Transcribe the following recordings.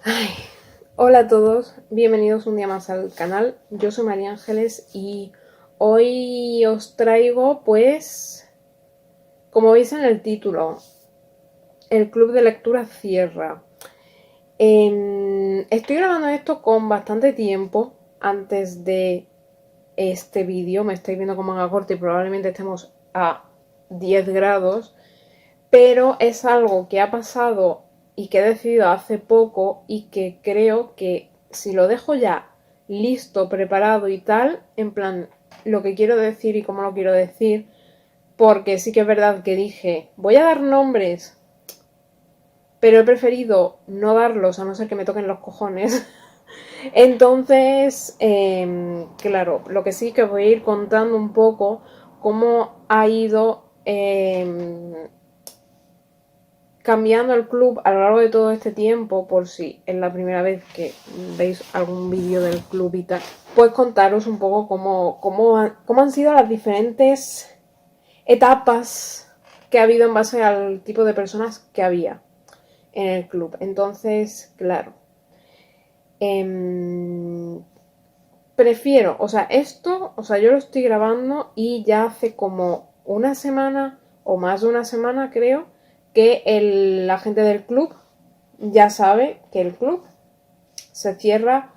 Ay, hola a todos, bienvenidos un día más al canal. Yo soy María Ángeles y hoy os traigo, pues, como veis en el título, el club de lectura cierra. Estoy grabando esto con bastante tiempo antes de este vídeo. Me estáis viendo como manga corta y probablemente estemos a 10 grados. Pero es algo que ha pasado y que he decidido hace poco y que creo que si lo dejo ya listo, preparado y tal, en plan, lo que quiero decir y cómo lo quiero decir, porque sí que es verdad que dije, voy a dar nombres, pero he preferido no darlos a no ser que me toquen los cojones. Entonces, claro, lo que sí que voy a ir contando un poco cómo ha ido cambiando el club a lo largo de todo este tiempo, por si es la primera vez que veis algún vídeo del club y tal, pues contaros un poco cómo han sido las diferentes etapas que ha habido en base al tipo de personas que había en el club. Entonces, claro, eh, prefiero, yo lo estoy grabando y ya hace como una semana o más de una semana creo que la gente del club ya sabe que el club se cierra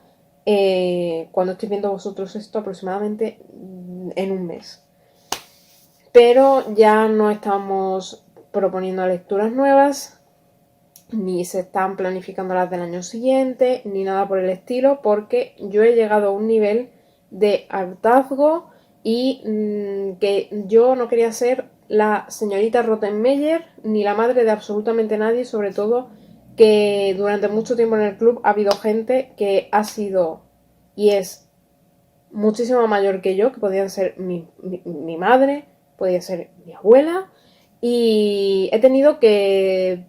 cuando estoy viendo vosotros esto aproximadamente en un mes. Pero ya no estamos proponiendo lecturas nuevas, ni se están planificando las del año siguiente, ni nada por el estilo, porque yo he llegado a un nivel de hartazgo y que yo no quería ser la señorita Rottenmeier ni la madre de absolutamente nadie, sobre todo que durante mucho tiempo en el club ha habido gente que ha sido y es muchísimo mayor que yo, que podían ser mi madre, podía ser mi abuela, y he tenido que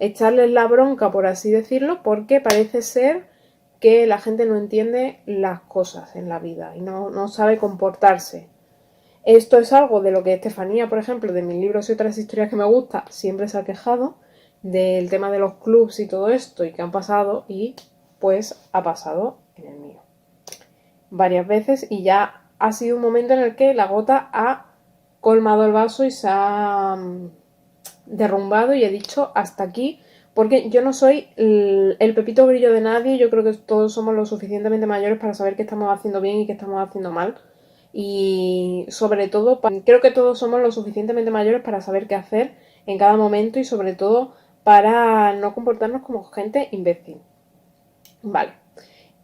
echarles la bronca, por así decirlo, porque parece ser que la gente no entiende las cosas en la vida y no sabe comportarse. Esto es algo de lo que Estefanía, por ejemplo, de mis libros y otras historias que me gusta, siempre se ha quejado del tema de los clubs y todo esto y que han pasado y pues ha pasado en el mío varias veces y ya ha sido un momento en el que la gota ha colmado el vaso y se ha derrumbado y he dicho hasta aquí, porque yo no soy el pepito grillo de nadie. Yo creo que todos somos lo suficientemente mayores para saber qué estamos haciendo bien y qué estamos haciendo mal, y sobre todo creo que todos somos lo suficientemente mayores para saber qué hacer en cada momento y sobre todo para no comportarnos como gente imbécil. Vale.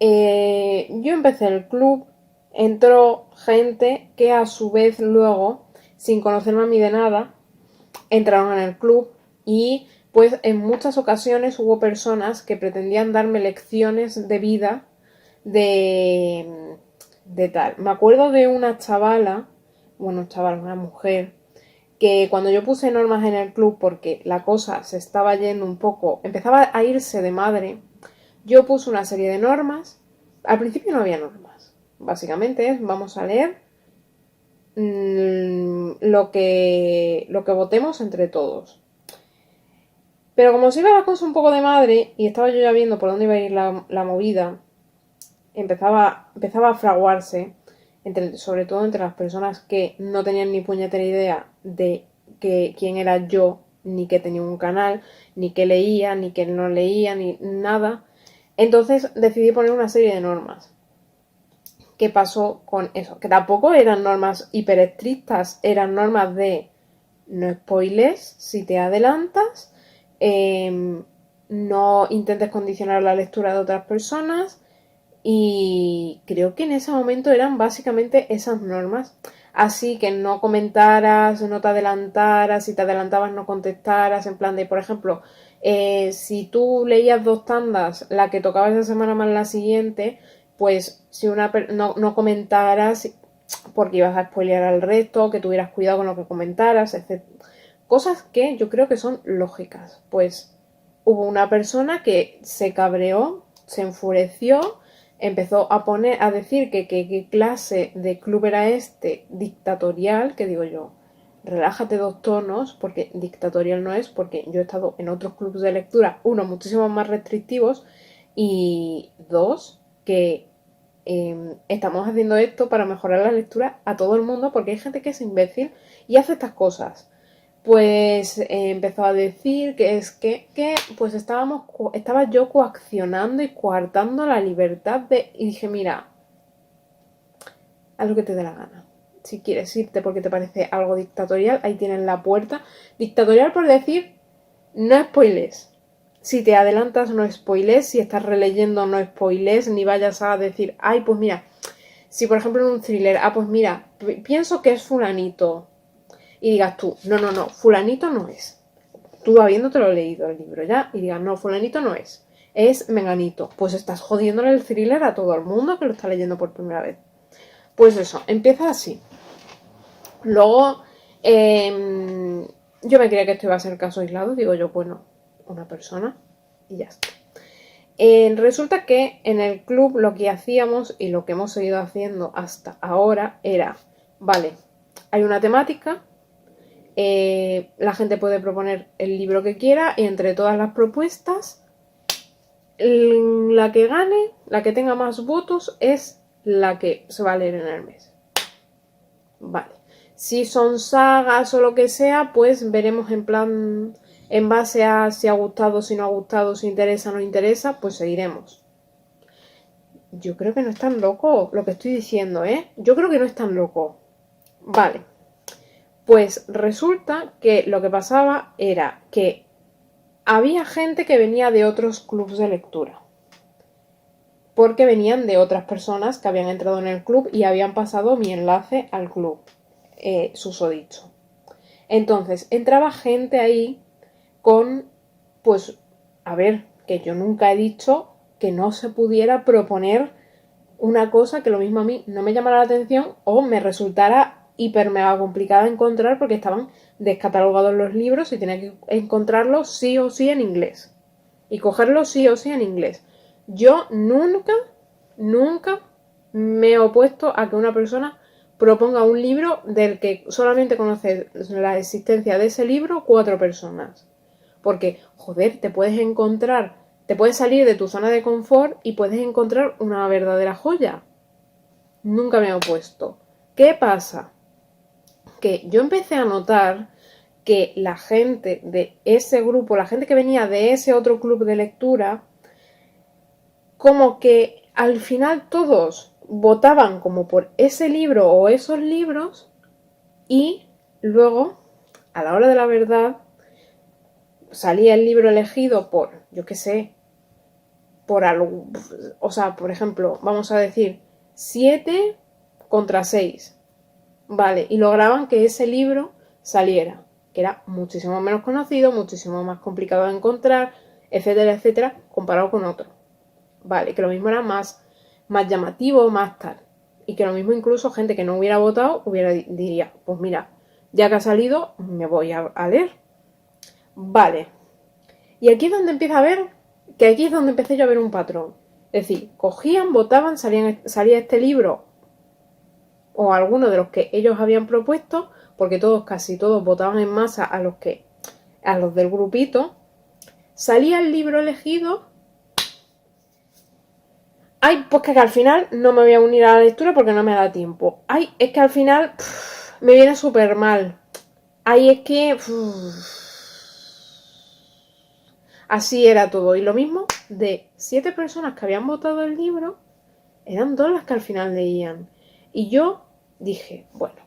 Yo empecé el club, entró gente que a su vez luego, sin conocerme a mí de nada, entraron en el club y pues en muchas ocasiones hubo personas que pretendían darme lecciones de vida de tal. Me acuerdo de una chavala, una mujer, que cuando yo puse normas en el club porque la cosa se estaba yendo un poco, empezaba a irse de madre, yo puse una serie de normas. Al principio no había normas. Básicamente es, vamos a leer lo que votemos entre todos. Pero como se iba la cosa un poco de madre y estaba yo ya viendo por dónde iba a ir la movida, empezaba a fraguarse, sobre todo entre las personas que no tenían ni puñetera idea de quién era yo, ni que tenía un canal, ni que leía, ni que no leía, ni nada. Entonces decidí poner una serie de normas. ¿Qué pasó con eso? Que tampoco eran normas hiper estrictas, eran normas de no spoilers si te adelantas, no intentes condicionar la lectura de otras personas, y creo que en ese momento eran básicamente esas normas. Así que no comentaras, no te adelantaras, si te adelantabas no contestaras, en plan de, por ejemplo, si tú leías 2 tandas, la que tocaba esa semana más la siguiente, pues si no comentaras porque ibas a spoilear al resto, que tuvieras cuidado con lo que comentaras, etc. Cosas que yo creo que son lógicas. Pues hubo una persona que se cabreó, se enfureció, empezó a decir que qué clase de club era este dictatorial, que digo yo, relájate 2 tonos, porque dictatorial no es, porque yo he estado en otros clubes de lectura, unos muchísimo más restrictivos, Y dos, que estamos haciendo esto para mejorar la lectura a todo el mundo, porque hay gente que es imbécil y hace estas cosas. Pues empezó a decir que es que pues estaba yo coaccionando y coartando la libertad de... Y dije, mira, haz lo que te dé la gana. Si quieres irte porque te parece algo dictatorial, ahí tienes la puerta. Dictatorial por decir, no spoiles. Si te adelantas, no spoiles. Si estás releyendo, no spoiles. Ni vayas a decir, ay, pues mira, si por ejemplo en un thriller, pues mira, pienso que es fulanito. Y digas tú, no, fulanito no es. Tú habiéndotelo leído el libro ya, y digas, no, fulanito no es menganito. Pues estás jodiéndole el thriller a todo el mundo que lo está leyendo por primera vez. Pues eso, empieza así. Luego, yo me creía que esto iba a ser caso aislado. Digo yo, bueno, una persona y ya está. Resulta que en el club lo que hacíamos y lo que hemos seguido haciendo hasta ahora era, vale, hay una temática, la gente puede proponer el libro que quiera y entre todas las propuestas, la que gane, la que tenga más votos es la que se va a leer en el mes. Vale. Si son sagas o lo que sea, pues veremos en plan, en base a si ha gustado, si no ha gustado, si interesa o no interesa, pues seguiremos. Yo creo que no es tan loco lo que estoy diciendo, ¿eh? Yo creo que no es tan loco. Vale. Pues resulta que lo que pasaba era que había gente que venía de otros clubs de lectura. Porque venían de otras personas que habían entrado en el club y habían pasado mi enlace al club. Susodicho. Entonces, entraba gente ahí con, pues, a ver, que yo nunca he dicho que no se pudiera proponer una cosa que lo mismo a mí no me llamara la atención o me resultara hiper mega complicada encontrar porque estaban descatalogados los libros y tenía que encontrarlos sí o sí en inglés. Y cogerlos sí o sí en inglés. Yo nunca me he opuesto a que una persona proponga un libro del que solamente conoce la existencia de ese libro 4 personas. Porque, joder, te puedes salir de tu zona de confort y puedes encontrar una verdadera joya. Nunca me he opuesto. ¿Qué pasa? Que yo empecé a notar que la gente de ese grupo, la gente que venía de ese otro club de lectura, como que al final todos votaban como por ese libro o esos libros y luego, a la hora de la verdad, salía el libro elegido por, yo qué sé, por algo, o sea, por ejemplo, vamos a decir 7 contra 6, vale, y lograban que ese libro saliera, que era muchísimo menos conocido, muchísimo más complicado de encontrar, etcétera, etcétera, comparado con otro, vale, que lo mismo era más llamativo, más tal. Y que lo mismo incluso gente que no hubiera votado diría, pues mira, ya que ha salido, me voy a leer. Vale. Y aquí es donde empieza a ver, que aquí es donde empecé yo a ver un patrón. Es decir, cogían, votaban, salía este libro o alguno de los que ellos habían propuesto, porque casi todos votaban en masa a los del grupito. Salía el libro elegido. Ay, pues que al final no me voy a unir a la lectura porque no me da tiempo. Ay, es que al final me viene súper mal. Ay, es que... Así era todo. Y lo mismo, de 7 personas que habían votado el libro, eran 2 las que al final leían. Y yo dije, bueno,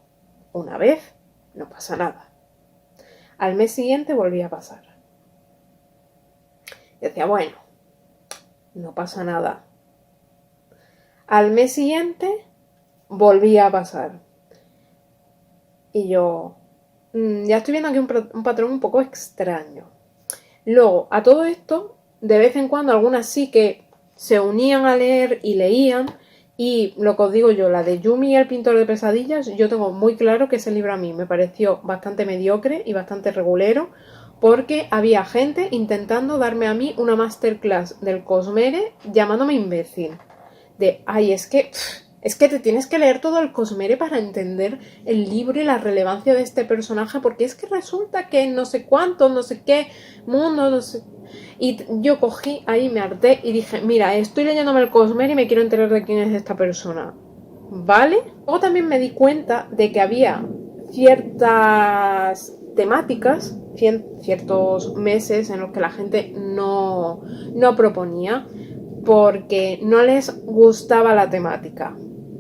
una vez no pasa nada. Al mes siguiente volví a pasar. Y decía, bueno, no pasa nada. Al mes siguiente volví a pasar. Y yo, ya estoy viendo aquí un patrón un poco extraño. Luego, a todo esto, de vez en cuando algunas sí que se unían a leer y leían. Y lo que os digo yo, la de Yumi y el pintor de pesadillas, yo tengo muy claro que ese libro a mí me pareció bastante mediocre y bastante regulero, porque había gente intentando darme a mí una masterclass del Cosmere llamándome imbécil. De, ay, es que Es que te tienes que leer todo el Cosmere para entender el libro y la relevancia de este personaje, porque es que resulta que no sé cuánto, no sé qué, mundo, no sé... Y yo cogí ahí, me harté y dije, mira, estoy leyéndome el Cosmere y me quiero enterar de quién es esta persona. ¿Vale? Luego también me di cuenta de que había ciertas temáticas, ciertos meses en los que la gente no proponía porque no les gustaba la temática.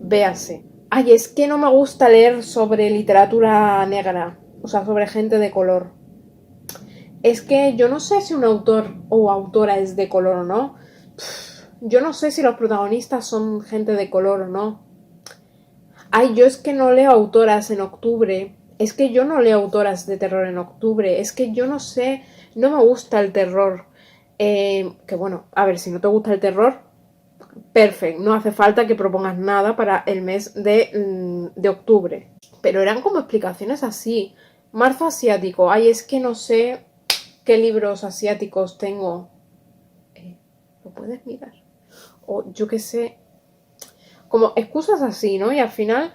Véase. Ay, es que no me gusta leer sobre literatura negra, o sea, sobre gente de color. Es que yo no sé si un autor o autora es de color o no. Yo no sé si los protagonistas son gente de color o no. Ay, yo es que no leo autoras en octubre. Es que yo no leo autoras de terror en octubre. Es que yo no sé, no me gusta el terror. Que bueno, a ver, si no te gusta el terror, perfecto, no hace falta que propongas nada para el mes de octubre. Pero eran como explicaciones así. Marzo asiático. Ay, es que no sé qué libros asiáticos tengo. ¿Lo puedes mirar? O yo qué sé. Como excusas así, ¿no? Y al final,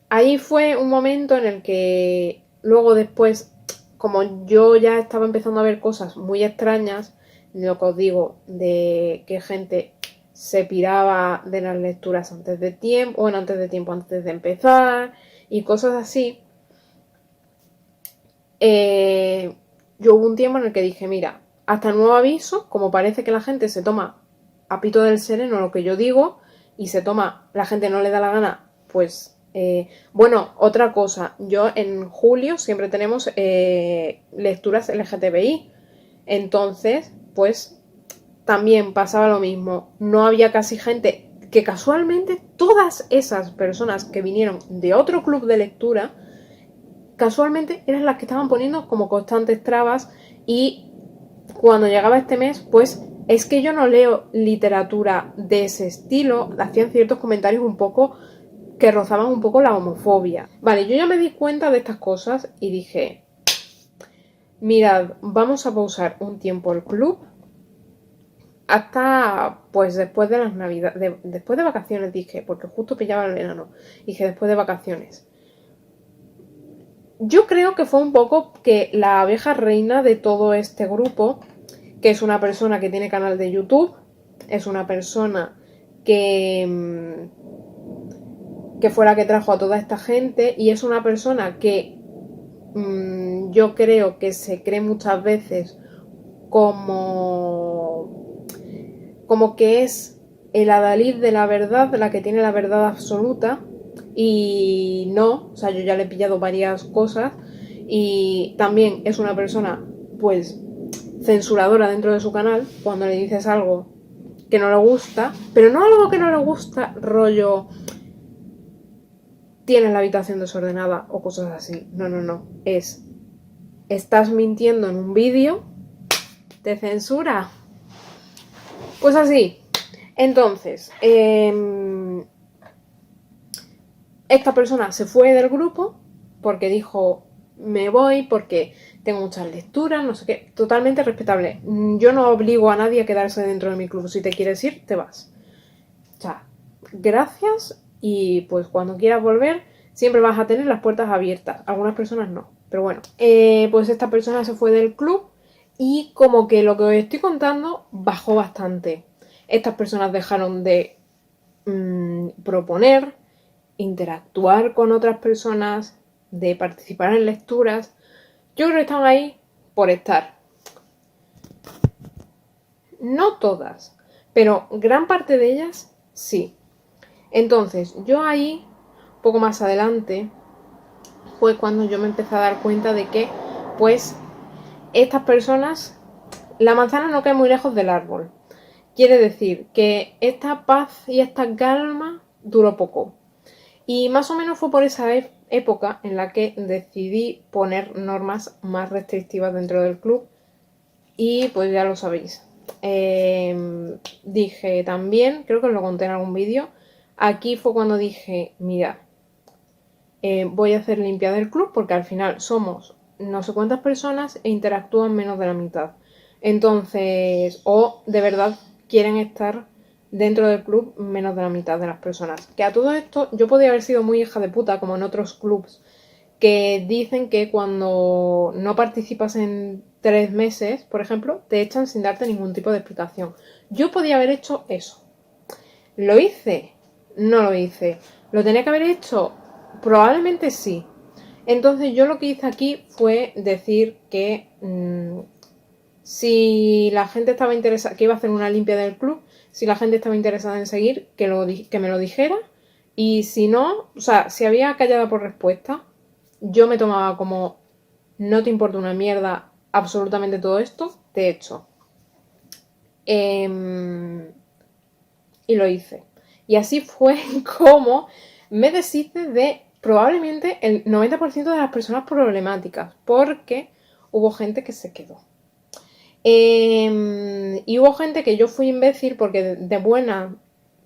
ahí fue un momento en el que luego después, como yo ya estaba empezando a ver cosas muy extrañas, lo que os digo, de que gente se piraba de las lecturas antes de tiempo, bueno, antes de tiempo, antes de empezar, y cosas así, yo hubo un tiempo en el que dije, mira, hasta nuevo aviso, como parece que la gente se toma a pito del sereno lo que yo digo, y se toma, la gente no le da la gana, pues... bueno, otra cosa, yo en julio siempre tenemos lecturas LGTBI, entonces, pues también pasaba lo mismo, no había casi gente, que casualmente todas esas personas que vinieron de otro club de lectura, casualmente eran las que estaban poniendo como constantes trabas y cuando llegaba este mes, pues es que yo no leo literatura de ese estilo, hacían ciertos comentarios un poco que rozaban un poco la homofobia. Vale, yo ya me di cuenta de estas cosas y dije, mirad, vamos a pausar un tiempo el club hasta pues después de las navidades, después de vacaciones dije, porque justo pillaba el verano, dije después de vacaciones. Yo creo que fue un poco que la abeja reina de todo este grupo, que es una persona que tiene canal de YouTube, es una persona que fue la que trajo a toda esta gente y es una persona que yo creo que se cree muchas veces como que es el adalid de la verdad, la que tiene la verdad absoluta y no, o sea, yo ya le he pillado varias cosas y también es una persona pues censuradora dentro de su canal cuando le dices algo que no le gusta, pero no algo que no le gusta, rollo tienes la habitación desordenada o cosas así. No, no, no. Estás mintiendo en un vídeo, te censura. Pues así. Entonces, esta persona se fue del grupo porque dijo, me voy porque tengo muchas lecturas, no sé qué. Totalmente respetable. Yo no obligo a nadie a quedarse dentro de mi club. Si te quieres ir, te vas. O sea, gracias y pues cuando quieras volver siempre vas a tener las puertas abiertas. Algunas personas no, pero bueno. Pues esta persona se fue del club y como que lo que os estoy contando bajó bastante. Estas personas dejaron de proponer, interactuar con otras personas, de participar en lecturas. Yo creo que están ahí por estar. No todas, pero gran parte de ellas sí. Entonces, yo ahí, poco más adelante, fue cuando yo me empecé a dar cuenta de que, pues, estas personas, la manzana no cae muy lejos del árbol. Quiere decir que esta paz y esta calma duró poco. Y más o menos fue por esa época en la que decidí poner normas más restrictivas dentro del club. Y pues ya lo sabéis. Dije también, creo que os lo conté en algún vídeo, aquí fue cuando dije, mira, voy a hacer limpia del club porque al final somos no sé cuántas personas e interactúan menos de la mitad. Entonces, o de verdad quieren estar dentro del club menos de la mitad de las personas. Que a todo esto yo podía haber sido muy hija de puta, como en otros clubs, que dicen que cuando no participas en 3 meses, por ejemplo, te echan sin darte ningún tipo de explicación. Yo podía haber hecho eso. ¿Lo hice? No lo hice. ¿Lo tenía que haber hecho? Probablemente sí. Entonces yo lo que hice aquí fue decir que si la gente estaba interesada, que iba a hacer una limpia del club, si la gente estaba interesada en seguir, que me lo dijera. Y si no, o sea, si había callada por respuesta, yo me tomaba como no te importa una mierda absolutamente todo esto, te echo. Y lo hice. Y así fue como me deshice de probablemente el 90% de las personas problemáticas, porque hubo gente que se quedó. Y hubo gente que yo fui imbécil porque de buena,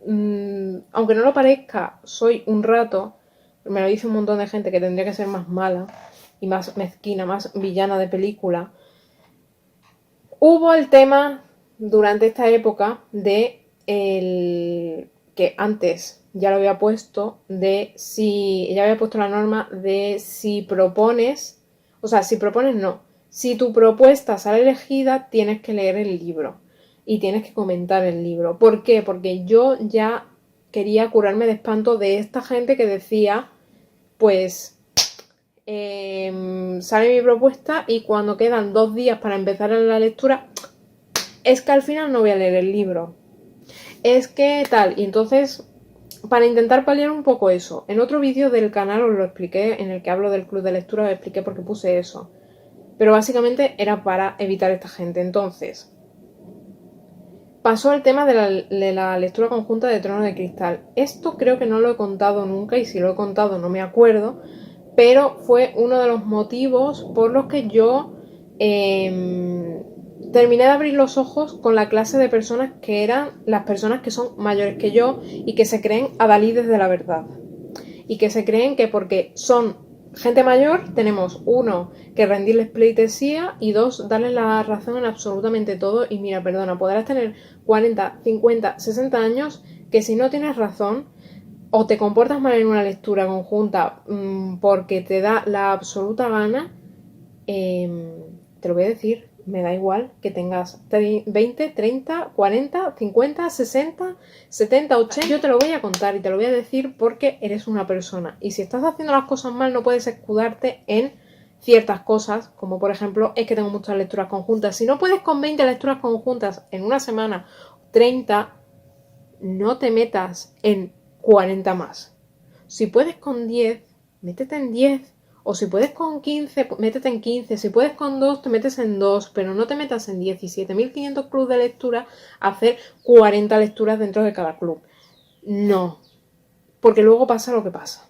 aunque no lo parezca, soy un rato. Me lo dice un montón de gente que tendría que ser más mala y más mezquina, más villana de película. Hubo el tema durante esta época de el que antes ya lo había puesto, de si ya había puesto la norma de si propones, o sea, si propones no, si tu propuesta sale elegida tienes que leer el libro y tienes que comentar el libro. ¿Por qué? Porque yo ya quería curarme de espanto de esta gente que decía, pues sale mi propuesta y cuando quedan 2 días para empezar la lectura, es que al final no voy a leer el libro. Es que tal, y entonces, para intentar paliar un poco eso, en otro vídeo del canal os lo expliqué, en el que hablo del club de lectura, os expliqué por qué puse eso. Pero básicamente era para evitar a esta gente. Entonces, pasó el tema de la lectura conjunta de Trono de Cristal. Esto creo que no lo he contado nunca, y si lo he contado no me acuerdo, pero fue uno de los motivos por los que yo terminé de abrir los ojos con la clase de personas que eran las personas que son mayores que yo y que se creen adalides de la verdad. Y que se creen que porque son gente mayor, tenemos uno, que rendirles pleitesía y dos, darles la razón en absolutamente todo. Y mira, perdona, podrás tener 40, 50, 60 años, que si no tienes razón o te comportas mal en una lectura conjunta porque te da la absoluta gana, te lo voy a decir, me da igual que tengas 20, 30, 40, 50, 60, 70, 80. Yo te lo voy a contar y te lo voy a decir porque eres una persona. Y si estás haciendo las cosas mal, no puedes escudarte en ciertas cosas, como por ejemplo, es que tengo muchas lecturas conjuntas. Si no puedes con 20 lecturas conjuntas en una semana, 30, no te metas en 40 más. Si puedes con 10, métete en 10. O si puedes con 15, métete en 15. Si puedes con 2, te metes en 2. Pero no te metas en 17.500 clubes de lectura a hacer 40 lecturas dentro de cada club. No. Porque luego pasa lo que pasa.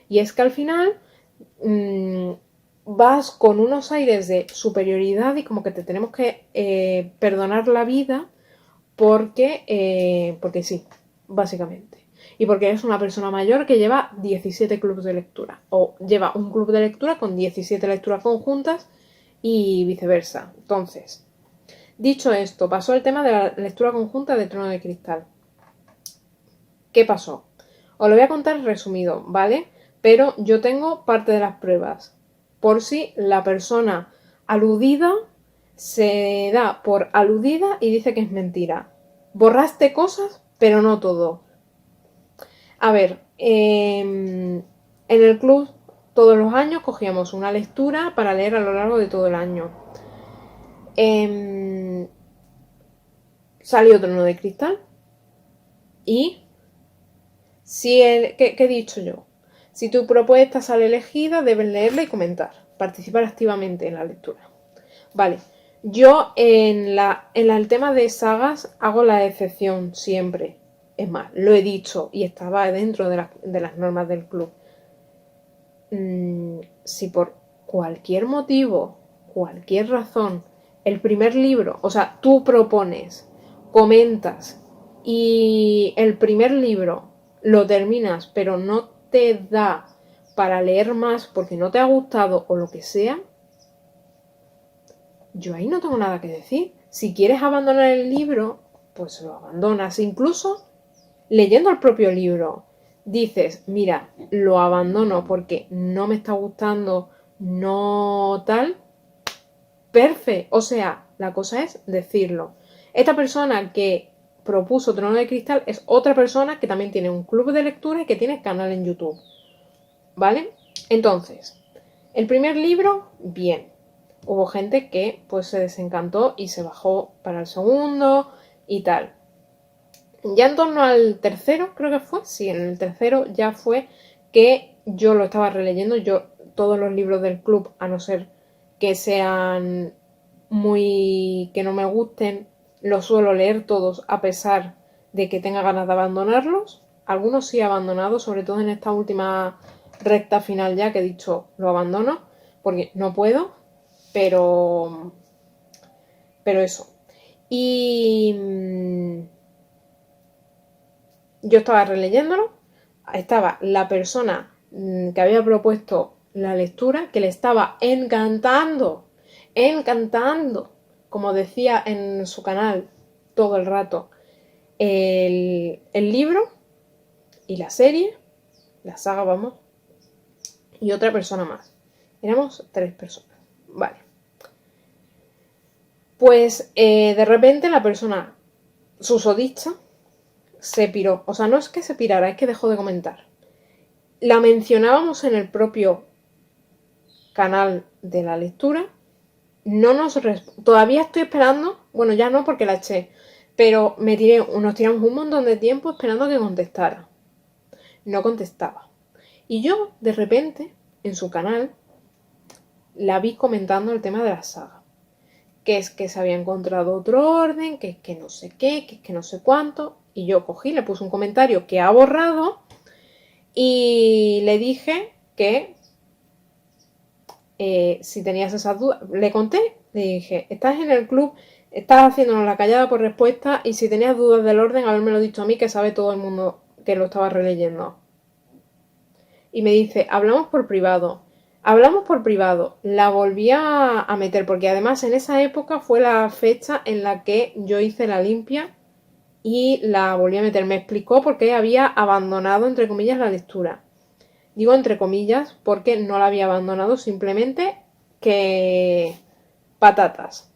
Y es que al final vas con unos aires de superioridad y como que te tenemos que perdonar la vida porque sí, básicamente. Y porque eres una persona mayor que lleva 17 clubes de lectura. O lleva un club de lectura con 17 lecturas conjuntas y viceversa. Entonces, dicho esto, pasó el tema de la lectura conjunta de Trono de Cristal. ¿Qué pasó? Os lo voy a contar resumido, ¿vale? Pero yo tengo parte de las pruebas. Por si la persona aludida se da por aludida y dice que es mentira. Borraste cosas, pero no todo. A ver, en el club todos los años cogíamos una lectura para leer a lo largo de todo el año. Salió Trono de Cristal y ¿qué he dicho yo? Si tu propuesta sale elegida, debes leerla y comentar, participar activamente en la lectura. Vale, yo en el tema de sagas hago la excepción siempre. Es más, lo he dicho y estaba dentro de las normas del club. Si por cualquier motivo, cualquier razón, el primer libro, o sea, tú propones, comentas y el primer libro lo terminas, pero no te da para leer más porque no te ha gustado o lo que sea, yo ahí no tengo nada que decir. Si quieres abandonar el libro, pues lo abandonas. Incluso leyendo el propio libro, dices, mira, lo abandono porque no me está gustando, no tal, perfecto. O sea, la cosa es decirlo. Esta persona que propuso Trono de Cristal es otra persona que también tiene un club de lectura y que tiene canal en YouTube. ¿Vale? Entonces, el primer libro, bien. Hubo gente que pues se desencantó y se bajó para el segundo y tal. Ya en torno al tercero, creo que fue, sí, en el tercero ya fue que yo lo estaba releyendo. Yo todos los libros del club, a no ser que sean que no me gusten, los suelo leer todos a pesar de que tenga ganas de abandonarlos. Algunos sí he abandonado, sobre todo en esta última recta final ya que he dicho lo abandono porque no puedo, pero eso. Y yo estaba releyéndolo, estaba la persona que había propuesto la lectura, que le estaba encantando, como decía en su canal todo el rato, el libro y la serie, la saga, vamos, y otra persona más. Éramos 3 personas. Vale. Pues de repente la persona susodicha se piró. O sea, no es que se pirara, es que dejó de comentar. La mencionábamos en el propio canal de la lectura. Todavía estoy esperando. Bueno, ya no porque la eché. Pero nos tiramos un montón de tiempo esperando que contestara. No contestaba. Y yo, de repente, en su canal, la vi comentando el tema de la saga. Que es que se había encontrado otro orden, que es que no sé qué, que es que no sé cuánto. Y yo cogí, le puse un comentario que ha borrado y le dije que si tenías esas dudas, le conté, le dije, estás en el club, estás haciéndonos la callada por respuesta y si tenías dudas del orden, habérmelo dicho a mí, que sabe todo el mundo que lo estaba releyendo. Y me dice, hablamos por privado. La volví a meter porque además en esa época fue la fecha en la que yo hice la limpia y la volví a meter. Me explicó por qué había abandonado, entre comillas, la lectura. Digo entre comillas porque no la había abandonado, simplemente que patatas.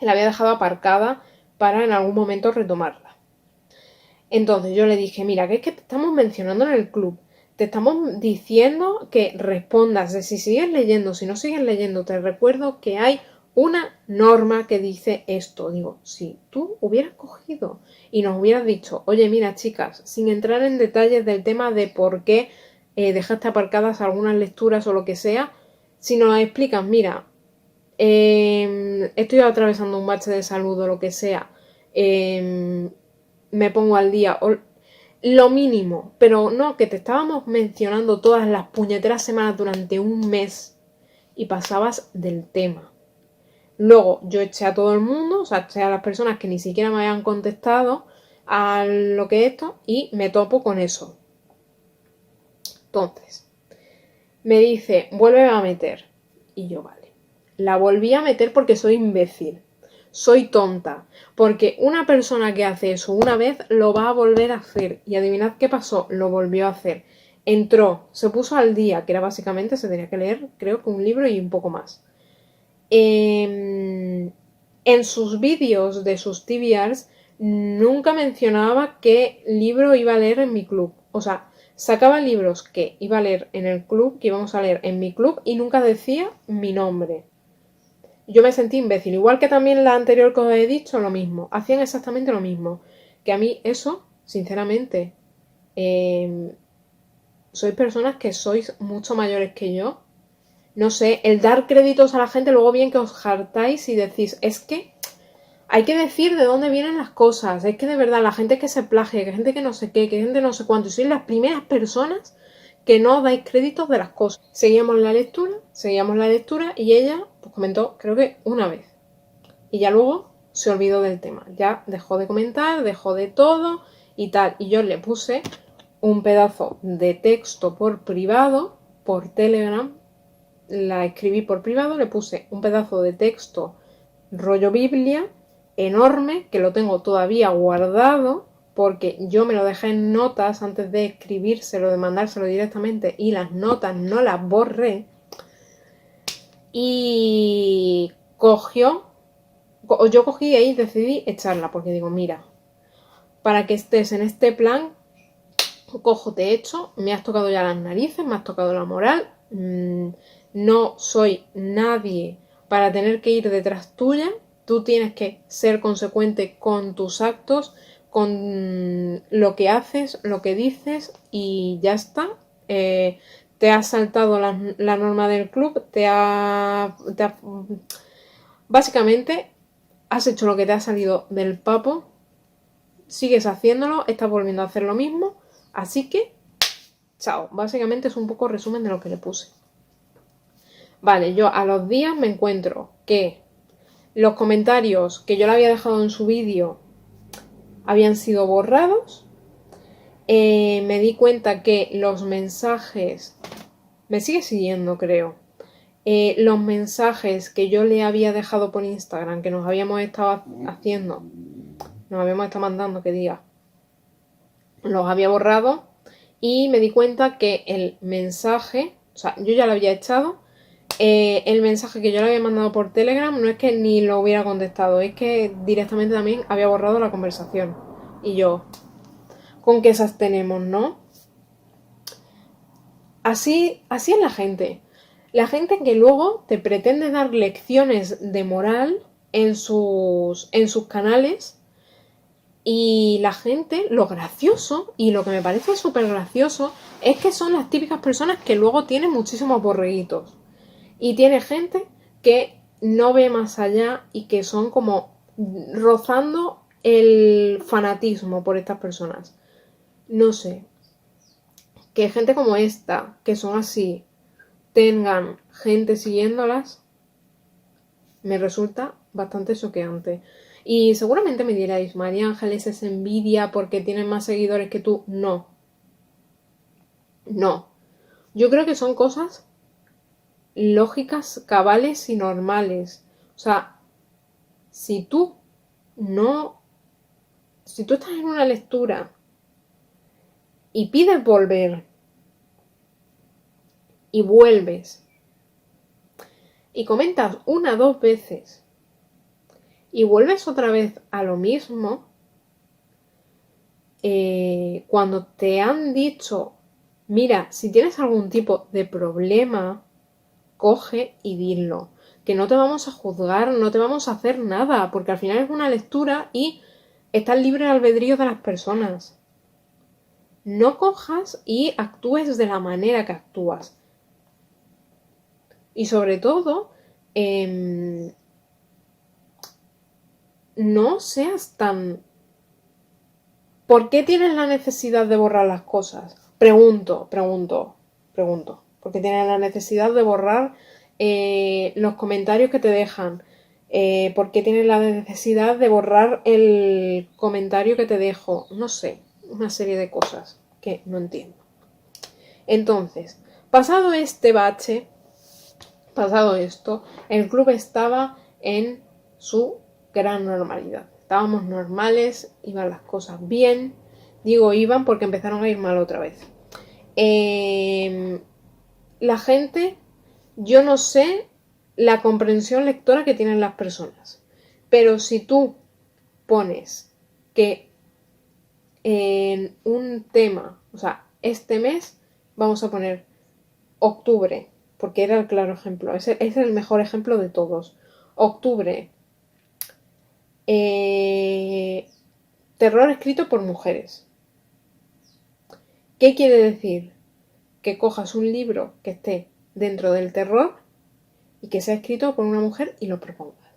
La había dejado aparcada para en algún momento retomarla. Entonces yo le dije, mira, que es que te estamos mencionando en el club. Te estamos diciendo que respondas de si sigues leyendo, si no sigues leyendo. Te recuerdo que hay una norma que dice esto. Digo, si tú hubieras cogido y nos hubieras dicho, oye, mira, chicas, sin entrar en detalles del tema de por qué dejaste aparcadas algunas lecturas o lo que sea, si nos explicas, mira, estoy atravesando un bache de salud o lo que sea, me pongo al día, o lo mínimo, pero no, que te estábamos mencionando todas las puñeteras semanas durante un mes y pasabas del tema. Luego yo eché a todo el mundo, o sea, eché a las personas que ni siquiera me habían contestado a lo que es esto y me topo con eso. Entonces, me dice, vuelve a meter. Y yo, vale. La volví a meter porque soy imbécil. Soy tonta. Porque una persona que hace eso una vez lo va a volver a hacer. Y adivinad qué pasó, lo volvió a hacer. Entró, se puso al día, que era básicamente, se tenía que leer, creo que un libro y un poco más. En sus vídeos de sus TBRs nunca mencionaba qué libro iba a leer en mi club. O sea, sacaba libros que iba a leer en el club, que íbamos a leer en mi club y nunca decía mi nombre. Yo me sentí imbécil, igual que también la anterior que os he dicho, lo mismo. Hacían exactamente lo mismo. Que a mí eso, sinceramente, sois personas que sois mucho mayores que yo. No sé, el dar créditos a la gente, luego bien que os hartáis y decís, es que hay que decir de dónde vienen las cosas. Es que de verdad, la gente que se plagia, que gente que no sé qué, que gente no sé cuánto. Y sois las primeras personas que no dais créditos de las cosas. Seguíamos la lectura y ella pues comentó, creo que una vez. Y ya luego se olvidó del tema. Ya dejó de comentar, dejó de todo y tal. Y yo le puse un pedazo de texto por privado, por Telegram. La escribí por privado, le puse un pedazo de texto rollo Biblia enorme que lo tengo todavía guardado porque yo me lo dejé en notas antes de escribírselo, de mandárselo directamente, y las notas no las borré. Y yo cogí y decidí echarla porque digo, mira, para que estés en este plan, cojo, te echo, me has tocado ya las narices, me has tocado la moral, no soy nadie para tener que ir detrás tuya, tú tienes que ser consecuente con tus actos, con lo que haces, lo que dices, y ya está. Te has saltado la norma del club, básicamente has hecho lo que te ha salido del papo, sigues haciéndolo, estás volviendo a hacer lo mismo, así que chao. Básicamente es un poco resumen de lo que le puse. Vale, yo a los días me encuentro que los comentarios que yo le había dejado en su vídeo habían sido borrados. Me di cuenta que los mensajes... Me sigue siguiendo, creo. Los mensajes que yo le había dejado por Instagram, que nos habíamos estado haciendo, nos habíamos estado mandando, que diga, los había borrado. Y me di cuenta que el mensaje, o sea, yo ya lo había echado, el mensaje que yo le había mandado por Telegram no es que ni lo hubiera contestado, es que directamente también había borrado la conversación. Y yo, ¿con qué esas tenemos, no? Así es la gente. La gente que luego te pretende dar lecciones de moral en sus canales. Y la gente, lo gracioso, y lo que me parece súper gracioso, es que son las típicas personas que luego tienen muchísimos borreguitos. Y tiene gente que no ve más allá y que son como rozando el fanatismo por estas personas. No sé. Que gente como esta, que son así, tengan gente siguiéndolas, me resulta bastante choqueante. Y seguramente me diréis, María Ángeles, es envidia porque tienen más seguidores que tú. No. No. Yo creo que son cosas lógicas, cabales y normales. O sea, si tú estás en una lectura y pides volver y vuelves y comentas 1 o 2 veces y vuelves otra vez a lo mismo, cuando te han dicho, mira, si tienes algún tipo de problema, coge y dilo, que no te vamos a juzgar, no te vamos a hacer nada, porque al final es una lectura y está el libre albedrío de las personas. No cojas y actúes de la manera que actúas. Y sobre todo, no seas tan... ¿Por qué tienes la necesidad de borrar las cosas? Pregunto. ¿Por qué tienes la necesidad de borrar los comentarios que te dejan? ¿Por qué tienes la necesidad de borrar el comentario que te dejo? No sé, una serie de cosas que no entiendo. Entonces, pasado este bache, pasado esto, el club estaba en su gran normalidad. Estábamos normales, iban las cosas bien. Digo iban porque empezaron a ir mal otra vez. La gente, yo no sé la comprensión lectora que tienen las personas, pero si tú pones que en un tema, o sea, este mes vamos a poner octubre, porque era el claro ejemplo, ese es el mejor ejemplo de todos. Octubre, terror escrito por mujeres. ¿Qué quiere decir? Que cojas un libro que esté dentro del terror y que sea escrito por una mujer y lo propongas.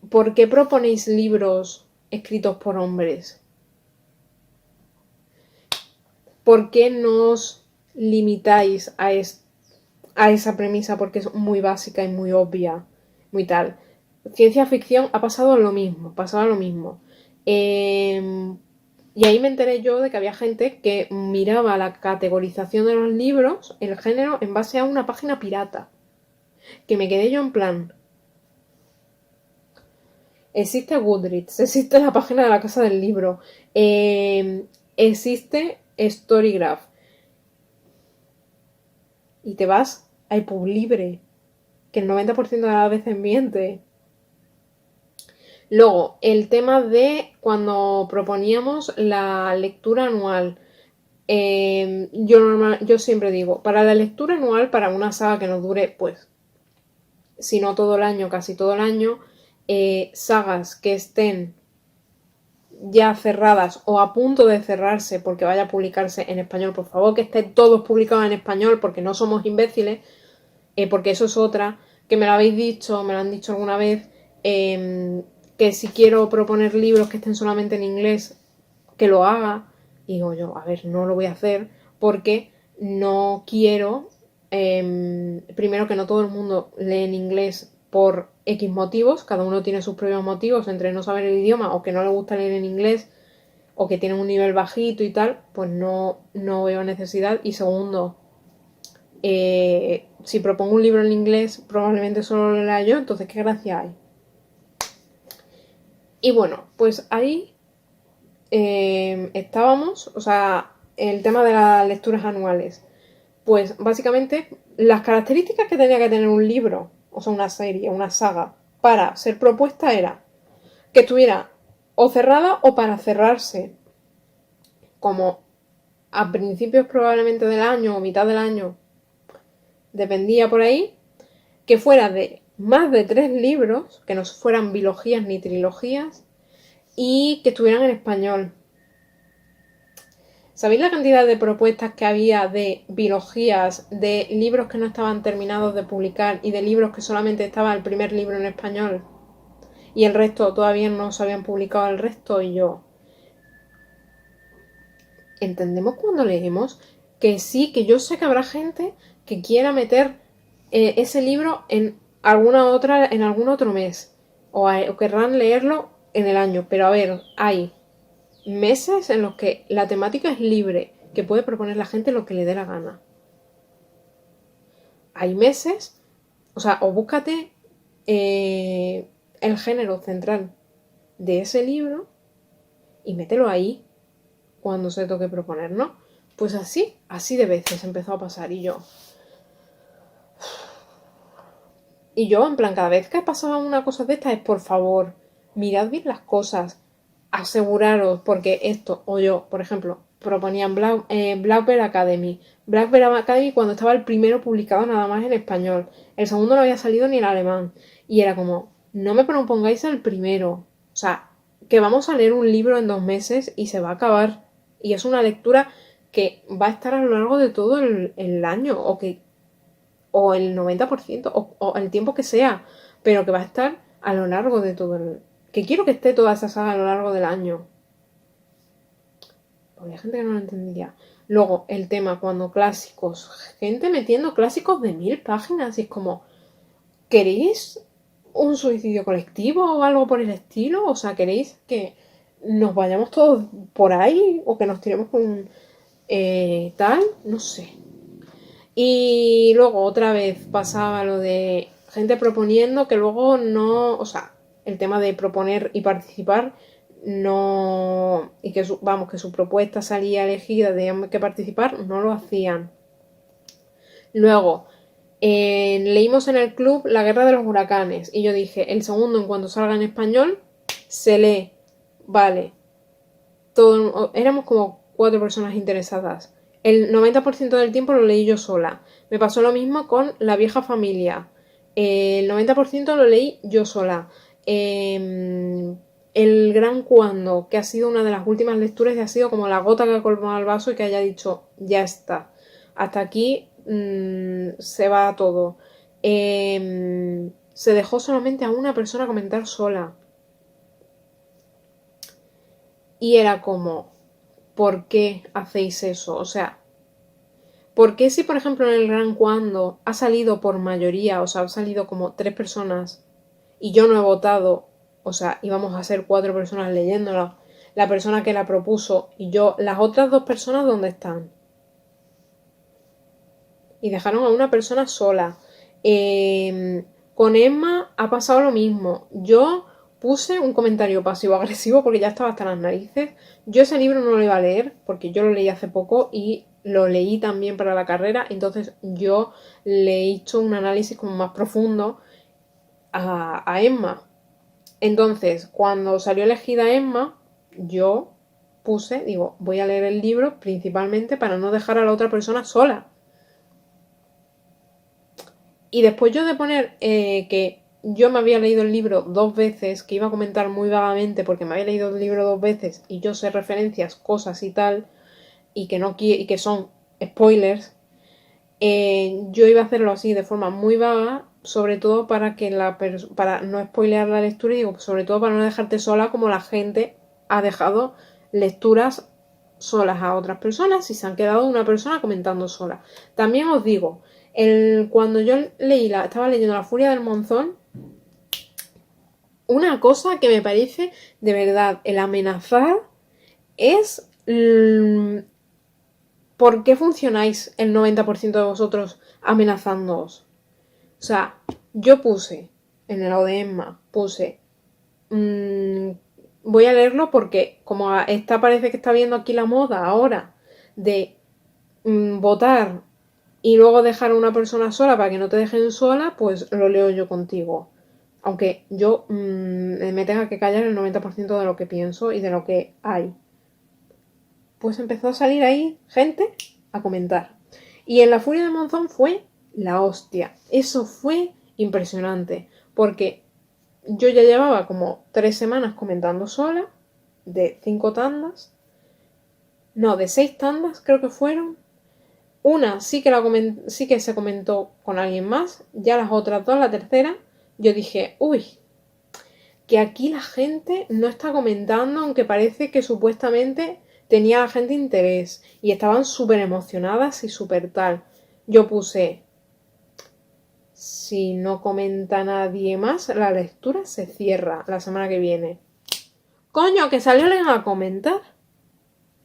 ¿Por qué proponéis libros escritos por hombres? ¿Por qué no os limitáis a esa premisa? Porque es muy básica y muy obvia, muy tal. Ciencia ficción ha pasado lo mismo, pasaba lo mismo. Y ahí me enteré yo de que había gente que miraba la categorización de los libros, el género, en base a una página pirata. Que me quedé yo en plan, existe Goodreads, existe la página de la Casa del Libro, existe Storygraph. Y te vas a iPublibre, que el 90% de las veces miente. Luego, el tema de cuando proponíamos la lectura anual. Yo siempre digo, para la lectura anual, para una saga que nos dure, pues, si no todo el año, casi todo el año, sagas que estén ya cerradas o a punto de cerrarse porque vaya a publicarse en español, por favor que estén todos publicados en español porque no somos imbéciles, porque eso es otra, que me lo habéis dicho, me lo han dicho alguna vez, que si quiero proponer libros que estén solamente en inglés, que lo haga. Y digo yo, a ver, no lo voy a hacer porque no quiero, primero que no todo el mundo lee en inglés por X motivos, cada uno tiene sus propios motivos, entre no saber el idioma o que no le gusta leer en inglés o que tienen un nivel bajito y tal, pues no veo necesidad. Y segundo, si propongo un libro en inglés probablemente solo lo lea yo, entonces ¿qué gracia hay? Y bueno, pues ahí estábamos, o sea, el tema de las lecturas anuales. Pues básicamente las características que tenía que tener un libro, o sea, una serie, una saga, para ser propuesta era que estuviera o cerrada o para cerrarse, como a principios probablemente del año o mitad del año, dependía por ahí, que fuera de más de 3 libros, que no fueran bilogías ni trilogías, y que estuvieran en español. ¿Sabéis la cantidad de propuestas que había de bilogías, de libros que no estaban terminados de publicar y de libros que solamente estaba el primer libro en español? Y el resto todavía no se habían publicado el resto. Y yo, entendemos cuando leemos que sí, que yo sé que habrá gente que quiera meter ese libro en alguna otra, en algún otro mes, o querrán leerlo en el año. Pero a ver, hay meses en los que la temática es libre, que puede proponer la gente lo que le dé la gana. Hay meses, o sea, o búscate el género central de ese libro y mételo ahí cuando se toque proponer, ¿no? Pues así de veces empezó a pasar. Y yo, en plan, cada vez que pasaba una cosa de estas es, por favor, mirad bien las cosas, aseguraros, porque esto, o yo, por ejemplo, proponían Blackbird Academy. Blackbird Academy cuando estaba el primero publicado nada más en español. El segundo no había salido ni en alemán. Y era como, no me propongáis el primero. O sea, que vamos a leer un libro en 2 meses y se va a acabar. Y es una lectura que va a estar a lo largo de todo el año, o el 90%, o el tiempo que sea, pero que va a estar a lo largo de todo el... Que quiero que esté toda esa saga a lo largo del año. Había gente que no lo entendía. Luego, el tema cuando clásicos, gente metiendo clásicos de 1000 páginas, y es como, ¿queréis un suicidio colectivo o algo por el estilo? O sea, ¿queréis que nos vayamos todos por ahí o que nos tiremos con tal? No sé. Y luego otra vez pasaba lo de gente proponiendo que luego no, o sea, el tema de proponer y participar no, y que que su propuesta salía elegida, tenían que participar, no lo hacían. Luego, leímos en el club La Guerra de los Huracanes y yo dije, el segundo en cuanto salga en español, se lee, vale. Éramos como 4 personas interesadas. El 90% del tiempo lo leí yo sola. Me pasó lo mismo con La Vieja Familia. El 90% lo leí yo sola. El Gran Cuando, que ha sido una de las últimas lecturas y ha sido como la gota que ha colmado el vaso y que haya dicho, ya está. Hasta aquí se va todo. Se dejó solamente a una persona comentar sola. Y era como, ¿por qué hacéis eso? O sea, ¿por qué si por ejemplo en el Gran Cuando ha salido por mayoría, o sea, ha salido como 3 personas y yo no he votado, o sea, íbamos a ser 4 personas leyéndola, la persona que la propuso y yo, las otras 2 personas dónde están? Y dejaron a una persona sola. Con Emma ha pasado lo mismo. Yo puse un comentario pasivo-agresivo porque ya estaba hasta las narices. Yo ese libro no lo iba a leer porque yo lo leí hace poco y lo leí también para la carrera, entonces yo le he hecho un análisis como más profundo a Emma. Entonces, cuando salió elegida Emma, yo puse, digo, voy a leer el libro principalmente para no dejar a la otra persona sola. Y después yo de poner que yo me había leído el libro 2 veces, que iba a comentar muy vagamente porque me había leído el libro 2 veces y yo sé referencias, cosas y tal, y que son spoilers, yo iba a hacerlo así de forma muy vaga, sobre todo para que para no spoilear la lectura y digo, sobre todo para no dejarte sola como la gente ha dejado lecturas solas a otras personas y se han quedado una persona comentando sola. También os digo, cuando yo estaba leyendo La Furia del Monzón, una cosa que me parece de verdad, el amenazar es ¿por qué funcionáis el 90% de vosotros amenazándoos? O sea, yo puse, en el Emma, puse, voy a leerlo porque como esta parece que está viendo aquí la moda ahora de votar y luego dejar a una persona sola para que no te dejen sola, pues lo leo yo contigo. Aunque yo me tenga que callar el 90% de lo que pienso y de lo que hay. Pues empezó a salir ahí gente a comentar. Y en La Furia de Monzón fue la hostia. Eso fue impresionante. Porque yo ya llevaba como 3 semanas comentando sola, de 5 tandas. No, de 6 tandas creo que fueron. Una sí que se comentó con alguien más. Ya las otras 2, la tercera, yo dije, uy, que aquí la gente no está comentando, aunque parece que supuestamente tenía la gente interés y estaban súper emocionadas y súper tal. Yo puse, si no comenta nadie más, la lectura se cierra la semana que viene. Coño, que salió alguien a comentar.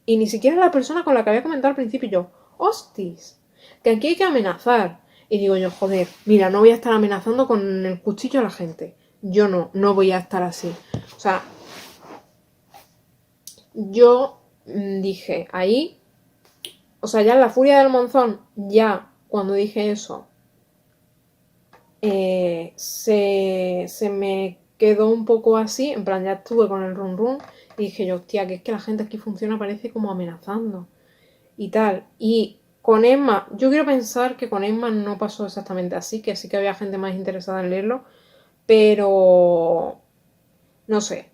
Y ni siquiera la persona con la que había comentado al principio. Yo, hostis, que aquí hay que amenazar. Y digo yo, joder, mira, no voy a estar amenazando con el cuchillo a la gente. Yo no voy a estar así. O sea, yo dije ahí, o sea, ya en La Furia del Monzón, ya cuando dije eso, se me quedó un poco así, en plan, ya estuve con el run run y dije yo, hostia, que es que la gente aquí funciona, parece como amenazando y tal. Y con Emma, yo quiero pensar que con Emma no pasó exactamente así, que sí que había gente más interesada en leerlo, pero no sé.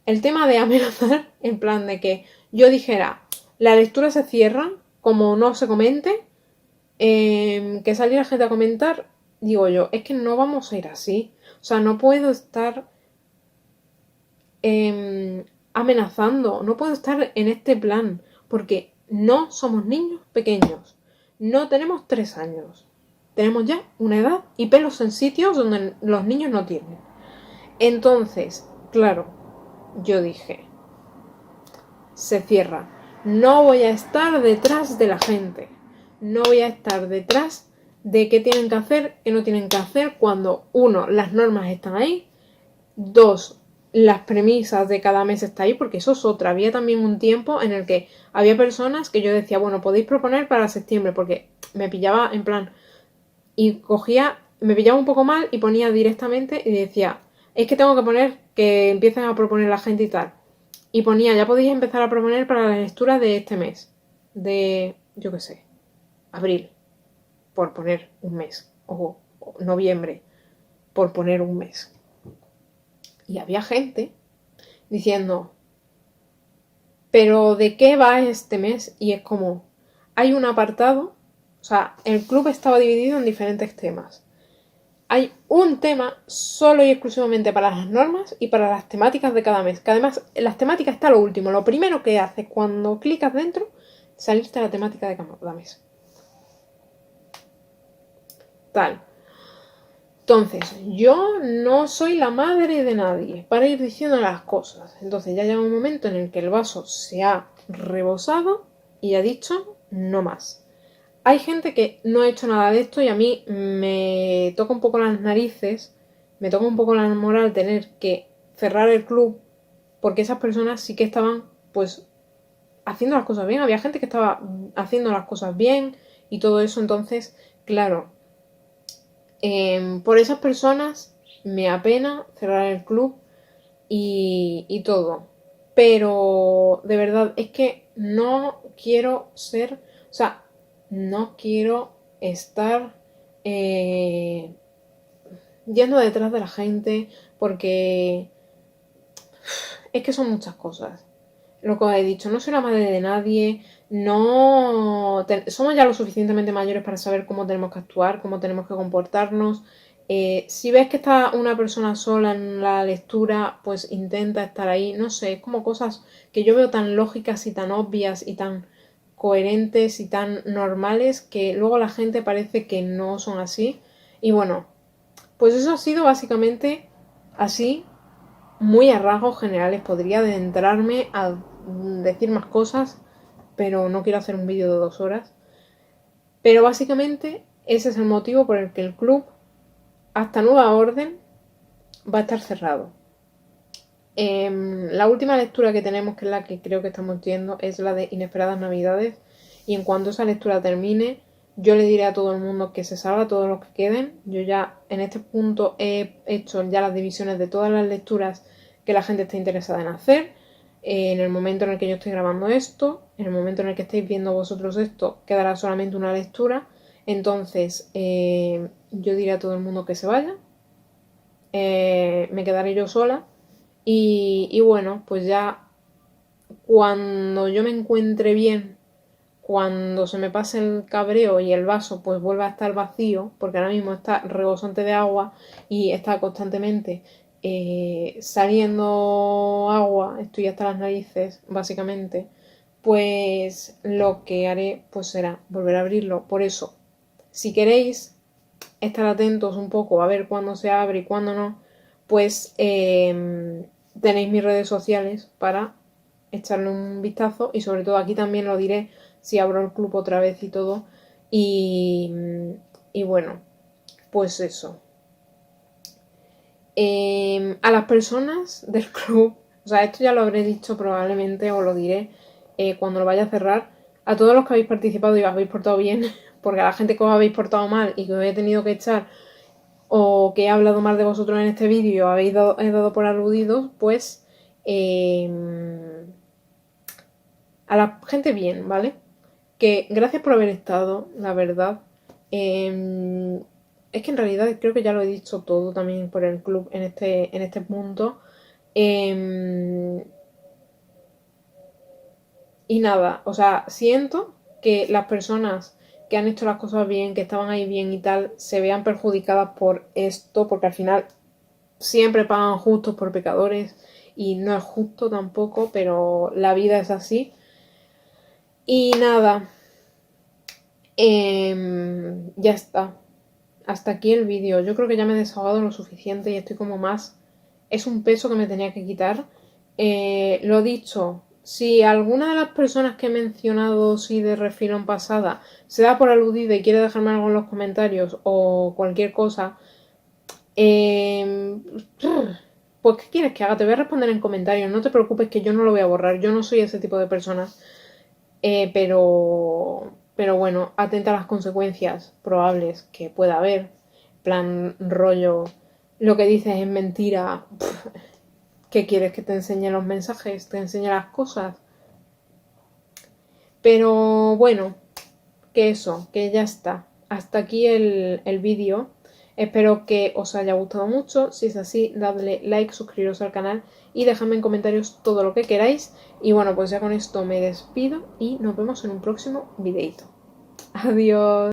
El tema de amenazar, en plan de que yo dijera, la lectura se cierra, como no se comente, que saliera gente a comentar, digo yo, es que no vamos a ir así. O sea, no puedo estar amenazando, no puedo estar en este plan, porque no somos niños pequeños, no tenemos 3 años, tenemos ya una edad y pelos en sitios donde los niños no tienen. Entonces, claro, yo dije, se cierra. No voy a estar detrás de la gente. No voy a estar detrás de qué tienen que hacer, qué no tienen que hacer cuando, 1, las normas están ahí, 2, las premisas de cada mes está ahí, porque eso es otra. Había también un tiempo en el que había personas que yo decía, bueno, podéis proponer para septiembre, porque me pillaba en plan, y me pillaba un poco mal y ponía directamente y decía, es que tengo que poner que empiecen a proponer la gente y tal. Y ponía, ya podéis empezar a proponer para la lectura de este mes. De, yo qué sé, abril, por poner un mes. O noviembre, por poner un mes. Y había gente diciendo, ¿pero de qué va este mes? Y es como, hay un apartado, o sea, el club estaba dividido en diferentes temas. Hay un tema solo y exclusivamente para las normas y para las temáticas de cada mes. Que además, las temáticas está lo último. Lo primero que haces cuando clicas dentro, salirte a la temática de cada mes. Tal. Entonces, yo no soy la madre de nadie para ir diciendo las cosas. Entonces ya llega un momento en el que el vaso se ha rebosado y ha dicho no más. Hay gente que no ha hecho nada de esto y a mí me toca un poco las narices, me toca un poco la moral tener que cerrar el club, porque esas personas sí que estaban pues haciendo las cosas bien, había gente que estaba haciendo las cosas bien y todo eso, entonces, claro, por esas personas me apena cerrar el club y todo. Pero de verdad es que no quiero ser, o sea, no quiero estar yendo detrás de la gente porque es que son muchas cosas. Lo que os he dicho, no soy la madre de nadie, no somos ya lo suficientemente mayores para saber cómo tenemos que actuar, cómo tenemos que comportarnos. Si ves que está una persona sola en la lectura, pues intenta estar ahí. No sé, es como cosas que yo veo tan lógicas y tan obvias y tan coherentes y tan normales que luego la gente parece que no son así. Y bueno, pues eso ha sido básicamente así, muy a rasgos generales. Podría adentrarme a decir más cosas, pero no quiero hacer un vídeo de 2 horas. Pero básicamente ese es el motivo por el que el club, hasta nueva orden, va a estar cerrado. La última lectura que tenemos, que es la que creo que estamos viendo, es la de Inesperadas Navidades. Y en cuanto esa lectura termine, yo le diré a todo el mundo que se salga, todos los que queden. Yo ya en este punto he hecho ya las divisiones de todas las lecturas que la gente esté interesada en hacer. En el momento en el que yo estoy grabando esto, en el momento en el que estéis viendo vosotros esto, quedará solamente una lectura. Entonces, yo diré a todo el mundo que se vaya. Me quedaré yo sola. Y bueno, pues ya cuando yo me encuentre bien, cuando se me pase el cabreo y el vaso pues vuelva a estar vacío, porque ahora mismo está rebosante de agua y está constantemente saliendo agua, estoy hasta las narices básicamente, pues lo que haré pues será volver a abrirlo. Por eso, si queréis estar atentos un poco a ver cuándo se abre y cuándo no, pues tenéis mis redes sociales para echarle un vistazo y sobre todo aquí también lo diré si abro el club otra vez y todo. Y bueno, pues eso. A las personas del club, o sea, esto ya lo habré dicho probablemente o lo diré cuando lo vaya a cerrar, a todos los que habéis participado y os habéis portado bien, porque a la gente que os habéis portado mal y que os he tenido que echar o que he hablado mal de vosotros en este vídeo, he dado por aludidos, pues a la gente bien, ¿vale? Que gracias por haber estado, la verdad. Es que en realidad creo que ya lo he dicho todo también por el club en este punto. Y nada, o sea, siento que las personas que han hecho las cosas bien, que estaban ahí bien y tal, se vean perjudicadas por esto, porque al final siempre pagan justos por pecadores y no es justo tampoco, pero la vida es así. Y nada, ya está. Hasta aquí el vídeo. Yo creo que ya me he desahogado lo suficiente y estoy como más... Es un peso que me tenía que quitar. Lo dicho, si alguna de las personas que he mencionado sí de refilón pasada se da por aludida y quiere dejarme algo en los comentarios o cualquier cosa, pues ¿qué quieres que haga? Te voy a responder en comentarios. No te preocupes que yo no lo voy a borrar. Yo no soy ese tipo de personas. Pero bueno, atenta a las consecuencias probables que pueda haber. Plan rollo, lo que dices es mentira. ¿Qué quieres? ¿Que te enseñe los mensajes? ¿Te enseñe las cosas? Pero bueno, que eso, que ya está. Hasta aquí el vídeo. Espero que os haya gustado mucho. Si es así, dadle like, suscribiros al canal y dejadme en comentarios todo lo que queráis. Y bueno, pues ya con esto me despido y nos vemos en un próximo videito. Adiós.